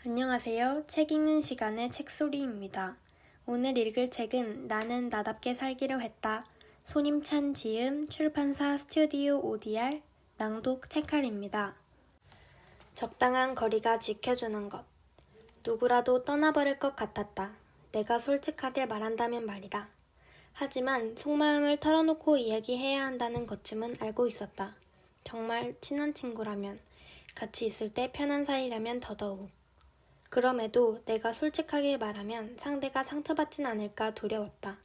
안녕하세요. 책 읽는 시간의 책소리입니다. 오늘 읽을 책은 나는 나답게 살기로 했다. 손임찬 지음, 출판사 스튜디오 ODR, 낭독 책할입니다. 적당한 거리가 지켜주는 것. 누구라도 떠나버릴 것 같았다. 내가 솔직하게 말한다면 말이다. 하지만 속마음을 털어놓고 이야기해야 한다는 것쯤은 알고 있었다. 정말 친한 친구라면, 같이 있을 때 편한 사이라면 더더욱. 그럼에도 내가 솔직하게 말하면 상대가 상처받진 않을까 두려웠다.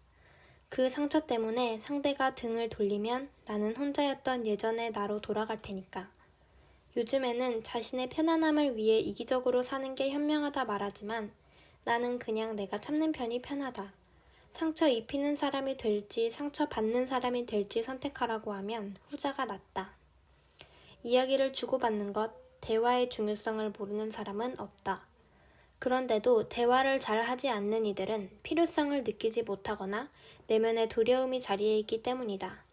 그 상처 때문에 상대가 등을 돌리면 나는 혼자였던 예전의 나로 돌아갈 테니까. 요즘에는 자신의 편안함을 위해 이기적으로 사는 게 현명하다 말하지만 나는 그냥 내가 참는 편이 편하다. 상처 입히는 사람이 될지 상처 받는 사람이 될지 선택하라고 하면 후자가 낫다. 이야기를 주고받는 것, 대화의 중요성을 모르는 사람은 없다. 그런데도 대화를 잘 하지 않는 이들은 필요성을 느끼지 못하거나 내면의 두려움이 자리에 있기 때문이다.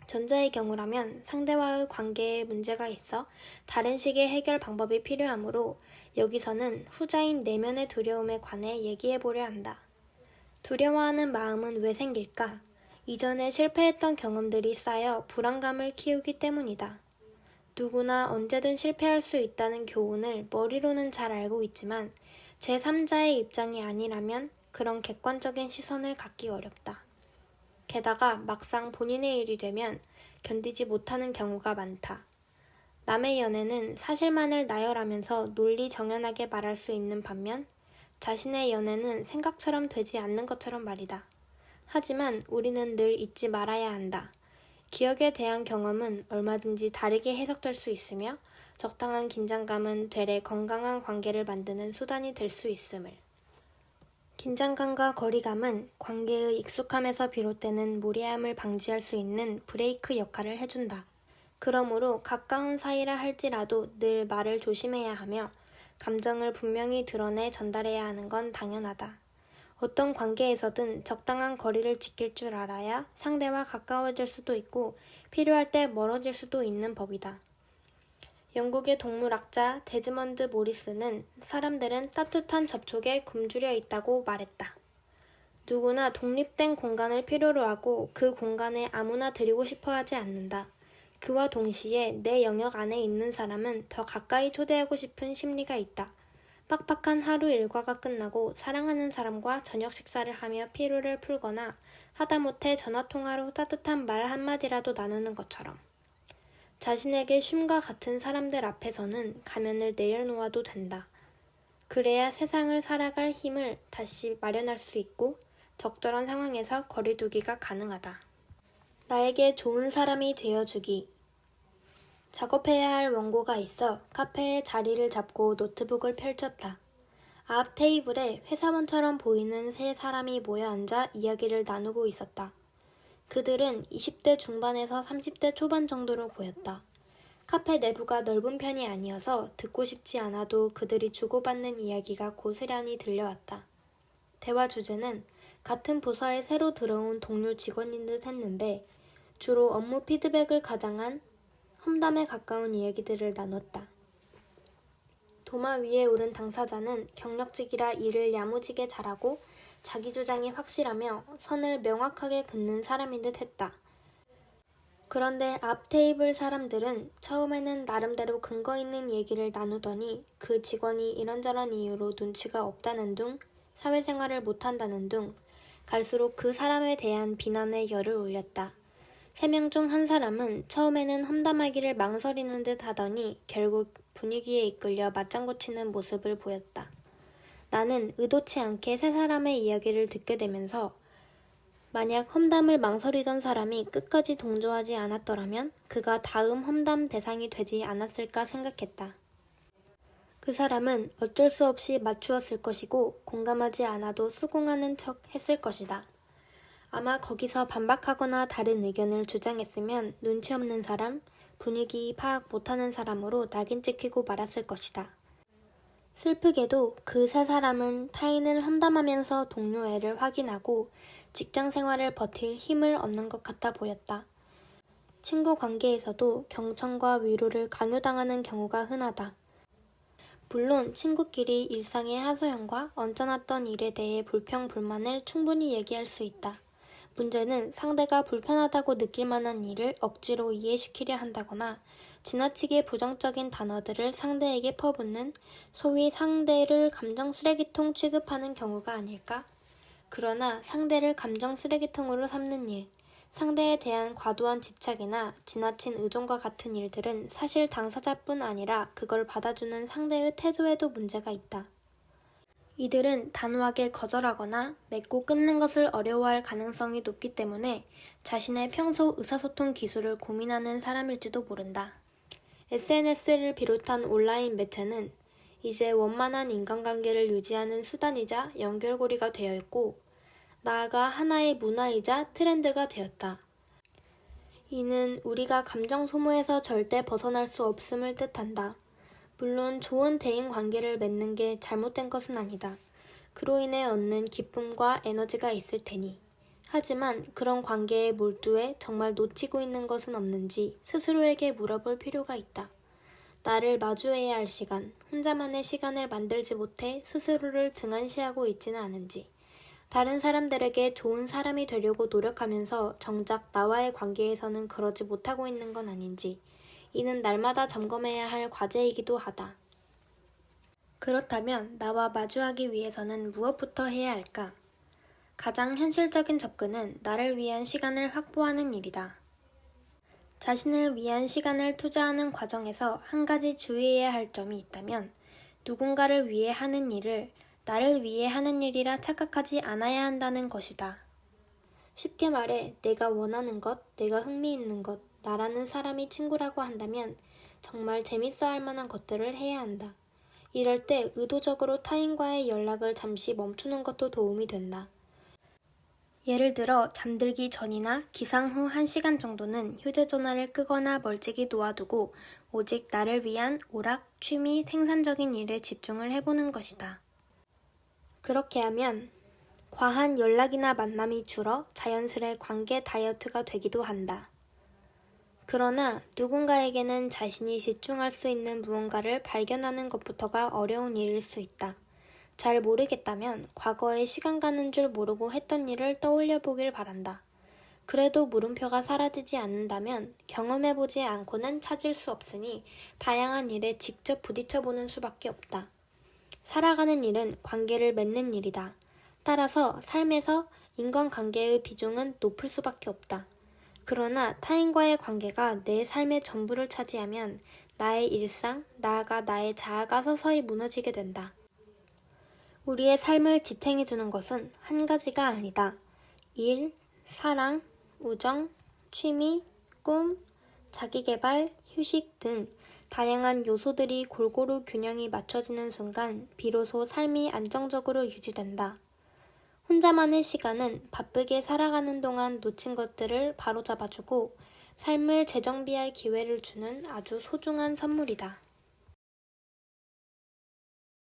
전자의 경우라면 상대와의 관계에 문제가 있어 다른 식의 해결 방법이 필요하므로 여기서는 후자인 내면의 두려움에 관해 얘기해보려 한다. 두려워하는 마음은 왜 생길까? 이전에 실패했던 경험들이 쌓여 불안감을 키우기 때문이다. 누구나 언제든 실패할 수 있다는 교훈을 머리로는 잘 알고 있지만 제3자의 입장이 아니라면 그런 객관적인 시선을 갖기 어렵다. 게다가 막상 본인의 일이 되면 견디지 못하는 경우가 많다. 남의 연애는 사실만을 나열하면서 논리정연하게 말할 수 있는 반면 자신의 연애는 생각처럼 되지 않는 것처럼 말이다. 하지만 우리는 늘 잊지 말아야 한다. 기억에 대한 경험은 얼마든지 다르게 해석될 수 있으며 적당한 긴장감은 되레 건강한 관계를 만드는 수단이 될 수 있음을. 긴장감과 거리감은 관계의 익숙함에서 비롯되는 무례함을 방지할 수 있는 브레이크 역할을 해준다. 그러므로 가까운 사이라 할지라도 늘 말을 조심해야 하며 감정을 분명히 드러내 전달해야 하는 건 당연하다. 어떤 관계에서든 적당한 거리를 지킬 줄 알아야 상대와 가까워질 수도 있고 필요할 때 멀어질 수도 있는 법이다. 영국의 동물학자 데즈먼드 모리스는 사람들은 따뜻한 접촉에 굶주려 있다고 말했다. 누구나 독립된 공간을 필요로 하고 그 공간에 아무나 들이고 싶어 하지 않는다. 그와 동시에 내 영역 안에 있는 사람은 더 가까이 초대하고 싶은 심리가 있다. 빡빡한 하루 일과가 끝나고 사랑하는 사람과 저녁 식사를 하며 피로를 풀거나 하다못해 전화통화로 따뜻한 말 한마디라도 나누는 것처럼. 자신에게 쉼과 같은 사람들 앞에서는 가면을 내려놓아도 된다. 그래야 세상을 살아갈 힘을 다시 마련할 수 있고 적절한 상황에서 거리두기가 가능하다. 나에게 좋은 사람이 되어주기. 작업해야 할 원고가 있어 카페에 자리를 잡고 노트북을 펼쳤다. 앞 테이블에 회사원처럼 보이는 세 사람이 모여 앉아 이야기를 나누고 있었다. 그들은 20대 중반에서 30대 초반 정도로 보였다. 카페 내부가 넓은 편이 아니어서 듣고 싶지 않아도 그들이 주고받는 이야기가 고스란히 들려왔다. 대화 주제는 같은 부서에 새로 들어온 동료 직원인 듯 했는데 주로 업무 피드백을 가장한 험담에 가까운 이야기들을 나눴다. 도마 위에 오른 당사자는 경력직이라 일을 야무지게 잘하고 자기 주장이 확실하며 선을 명확하게 긋는 사람인 듯 했다. 그런데 앞 테이블 사람들은 처음에는 나름대로 근거 있는 얘기를 나누더니 그 직원이 이런저런 이유로 눈치가 없다는 둥, 사회생활을 못한다는 둥, 갈수록 그 사람에 대한 비난에 열을 올렸다. 3명 중 한 사람은 처음에는 험담하기를 망설이는 듯 하더니 결국 분위기에 이끌려 맞장구 치는 모습을 보였다. 나는 의도치 않게 세 사람의 이야기를 듣게 되면서 만약 험담을 망설이던 사람이 끝까지 동조하지 않았더라면 그가 다음 험담 대상이 되지 않았을까 생각했다. 그 사람은 어쩔 수 없이 맞추었을 것이고 공감하지 않아도 수긍하는 척 했을 것이다. 아마 거기서 반박하거나 다른 의견을 주장했으면 눈치 없는 사람, 분위기 파악 못하는 사람으로 낙인 찍히고 말았을 것이다. 슬프게도 그 세 사람은 타인을 험담하면서 동료 애를 확인하고 직장 생활을 버틸 힘을 얻는 것 같아 보였다. 친구 관계에서도 경청과 위로를 강요당하는 경우가 흔하다. 물론 친구끼리 일상의 하소연과 언짢았던 일에 대해 불평불만을 충분히 얘기할 수 있다. 문제는 상대가 불편하다고 느낄 만한 일을 억지로 이해시키려 한다거나 지나치게 부정적인 단어들을 상대에게 퍼붓는 소위 상대를 감정 쓰레기통 취급하는 경우가 아닐까? 그러나 상대를 감정 쓰레기통으로 삼는 일, 상대에 대한 과도한 집착이나 지나친 의존과 같은 일들은 사실 당사자뿐 아니라 그걸 받아주는 상대의 태도에도 문제가 있다. 이들은 단호하게 거절하거나 맺고 끊는 것을 어려워할 가능성이 높기 때문에 자신의 평소 의사소통 기술을 고민하는 사람일지도 모른다. SNS를 비롯한 온라인 매체는 이제 원만한 인간관계를 유지하는 수단이자 연결고리가 되어 있고, 나아가 하나의 문화이자 트렌드가 되었다. 이는 우리가 감정 소모에서 절대 벗어날 수 없음을 뜻한다. 물론 좋은 대인 관계를 맺는 게 잘못된 것은 아니다. 그로 인해 얻는 기쁨과 에너지가 있을 테니. 하지만 그런 관계에 몰두해 정말 놓치고 있는 것은 없는지 스스로에게 물어볼 필요가 있다. 나를 마주해야 할 시간, 혼자만의 시간을 만들지 못해 스스로를 등한시하고 있지는 않은지, 다른 사람들에게 좋은 사람이 되려고 노력하면서 정작 나와의 관계에서는 그러지 못하고 있는 건 아닌지, 이는 날마다 점검해야 할 과제이기도 하다. 그렇다면 나와 마주하기 위해서는 무엇부터 해야 할까? 가장 현실적인 접근은 나를 위한 시간을 확보하는 일이다. 자신을 위한 시간을 투자하는 과정에서 한 가지 주의해야 할 점이 있다면, 누군가를 위해 하는 일을 나를 위해 하는 일이라 착각하지 않아야 한다는 것이다. 쉽게 말해 내가 원하는 것, 내가 흥미있는 것, 나라는 사람이 친구라고 한다면 정말 재밌어 할 만한 것들을 해야 한다. 이럴 때 의도적으로 타인과의 연락을 잠시 멈추는 것도 도움이 된다. 예를 들어 잠들기 전이나 기상 후 1시간 정도는 휴대전화를 끄거나 멀찍이 놓아두고 오직 나를 위한 오락, 취미, 생산적인 일에 집중을 해보는 것이다. 그렇게 하면 과한 연락이나 만남이 줄어 자연스레 관계 다이어트가 되기도 한다. 그러나 누군가에게는 자신이 집중할 수 있는 무언가를 발견하는 것부터가 어려운 일일 수 있다. 잘 모르겠다면 과거에 시간 가는 줄 모르고 했던 일을 떠올려 보길 바란다. 그래도 물음표가 사라지지 않는다면 경험해보지 않고는 찾을 수 없으니 다양한 일에 직접 부딪혀보는 수밖에 없다. 살아가는 일은 관계를 맺는 일이다. 따라서 삶에서 인간관계의 비중은 높을 수밖에 없다. 그러나 타인과의 관계가 내 삶의 전부를 차지하면 나의 일상, 나아가 나의 자아가 서서히 무너지게 된다. 우리의 삶을 지탱해주는 것은 한 가지가 아니다. 일, 사랑, 우정, 취미, 꿈, 자기계발, 휴식 등 다양한 요소들이 골고루 균형이 맞춰지는 순간 비로소 삶이 안정적으로 유지된다. 혼자만의 시간은 바쁘게 살아가는 동안 놓친 것들을 바로잡아주고 삶을 재정비할 기회를 주는 아주 소중한 선물이다.